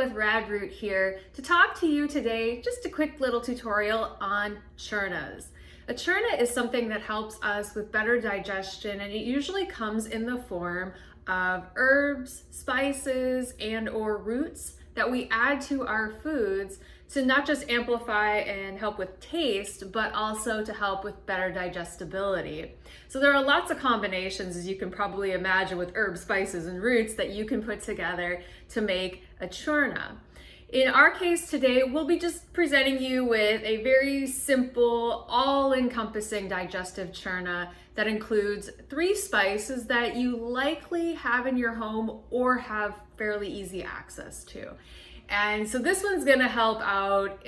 with Radroot here to talk to you today, just a quick little tutorial on churnas. A churna is something that helps us with better digestion, and it usually comes in the form of herbs, spices, and or roots that we add to our foods to not just amplify and help with taste, but also to help with better digestibility. So there are lots of combinations, as you can probably imagine, with herbs, spices, and roots that you can put together to make a churna. In our case today, we'll be just presenting you with a very simple, all-encompassing digestive churna that includes 3 spices that you likely have in your home or have fairly easy access to. And so this one's gonna help out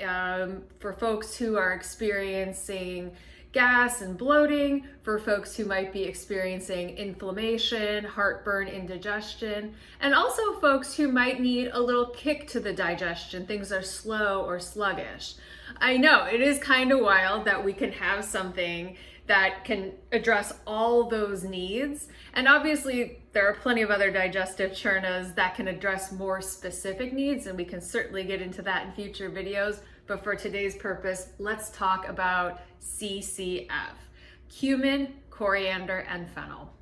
for folks who are experiencing gas and bloating, for folks who might be experiencing inflammation, heartburn, indigestion, and also folks who might need a little kick to the digestion, things are slow or sluggish. I know, it is kind of wild that we can have something that can address all those needs. And obviously there are plenty of other digestive churnas that can address more specific needs, and we can certainly get into that in future videos. But for today's purpose, let's talk about CCF, cumin, coriander, and fennel.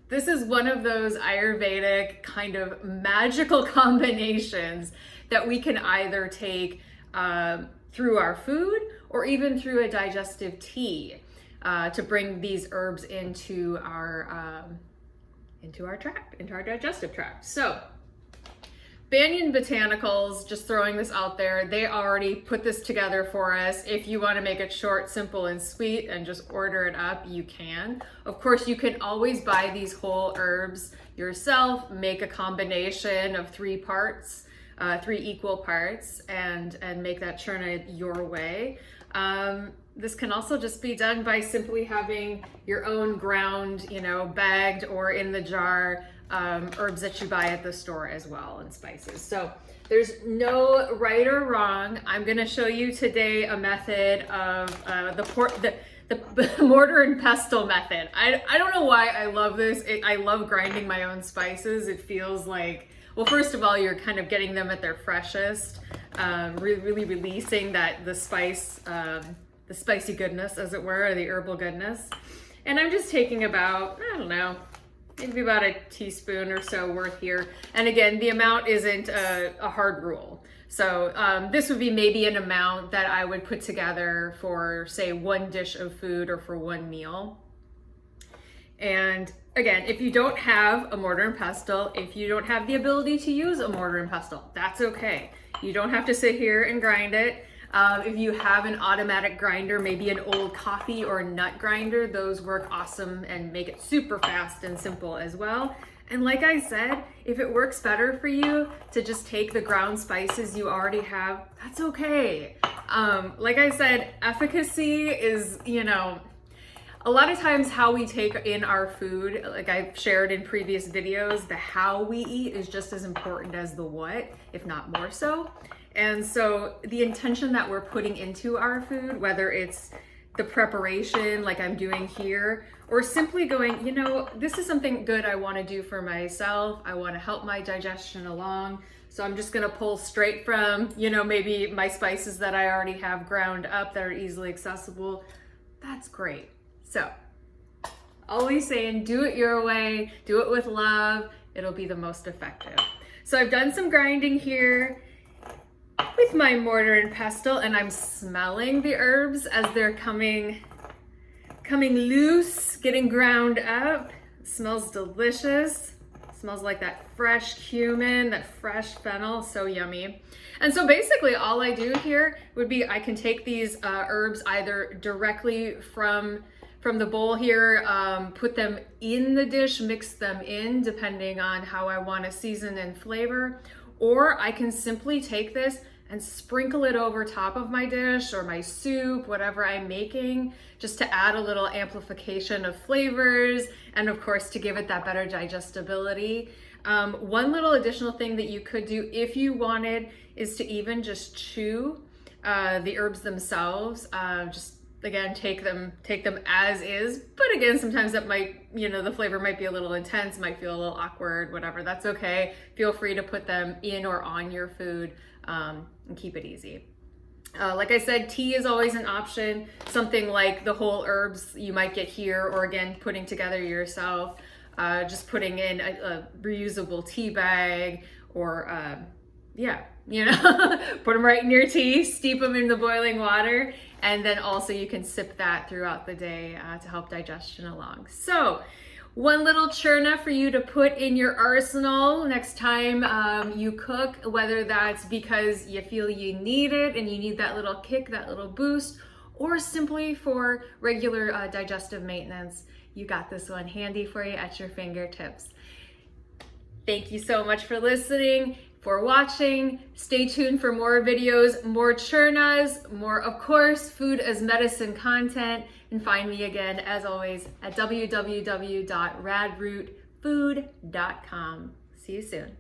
This is one of those Ayurvedic kind of magical combinations that we can either take through our food or even through a digestive tea to bring these herbs into our digestive tract. So Banyan Botanicals, just throwing this out there, they already put this together for us. If you want to make it short, simple, and sweet and just order it up, you can. Of course, you can always buy these whole herbs yourself, make a combination of 3 parts, 3 equal parts, and make that churna your way. This can also just be done by simply having your own ground, bagged or in the jar herbs that you buy at the store as well, and spices. So there's no right or wrong. I'm going to show you today a method of the mortar and pestle method. I don't know why I love this. I love grinding my own spices. It feels like, well, first of all, you're kind of getting them at their freshest, really releasing the spicy goodness, as it were, or the herbal goodness. And I'm just taking about, I don't know, maybe about a teaspoon or so worth here. And again, the amount isn't a hard rule. So this would be maybe an amount that I would put together for, say, 1 dish of food or for 1 meal. And again, if you don't have a mortar and pestle, if you don't have the ability to use a mortar and pestle, that's okay. You don't have to sit here and grind it. If you have an automatic grinder, maybe an old coffee or nut grinder, those work awesome and make it super fast and simple as well. And like I said, if it works better for you to just take the ground spices you already have, that's okay. Like I said, efficacy is, a lot of times how we take in our food, like I've shared in previous videos, the how we eat is just as important as the what, if not more so. And so the intention that we're putting into our food, whether it's the preparation like I'm doing here, or simply going, this is something good I want to do for myself. I want to help my digestion along. So I'm just going to pull straight from, maybe my spices that I already have ground up that are easily accessible. That's great. So always saying, do it your way, do it with love. It'll be the most effective. So I've done some grinding here with my mortar and pestle, and I'm smelling the herbs as they're coming loose, getting ground up. It smells delicious. It smells like that fresh cumin, that fresh fennel, so yummy. And so basically all I do here would be I can take these herbs either directly from the bowl here, put them in the dish, mix them in depending on how I want to season and flavor, or I can simply take this and sprinkle it over top of my dish or my soup, whatever I'm making, just to add a little amplification of flavors and of course to give it that better digestibility. One little additional thing that you could do if you wanted is to even just chew the herbs themselves, just again, take them as is, but again, sometimes that might, the flavor might be a little intense, might feel a little awkward, whatever, that's okay. Feel free to put them in or on your food, and keep it easy. Like I said, tea is always an option. Something like the whole herbs you might get here, or again, putting together yourself, just putting in a reusable tea bag, or put them right in your tea, steep them in the boiling water, and then also you can sip that throughout the day to help digestion along. So one little churna for you to put in your arsenal next time you cook, whether that's because you feel you need it and you need that little kick, that little boost, or simply for regular digestive maintenance. You got this one handy for you at your fingertips. Thank you so much for listening, for watching. Stay tuned for more videos, more churnas, more, of course, food as medicine content, and find me again, as always, at www.radrootfood.com. See you soon.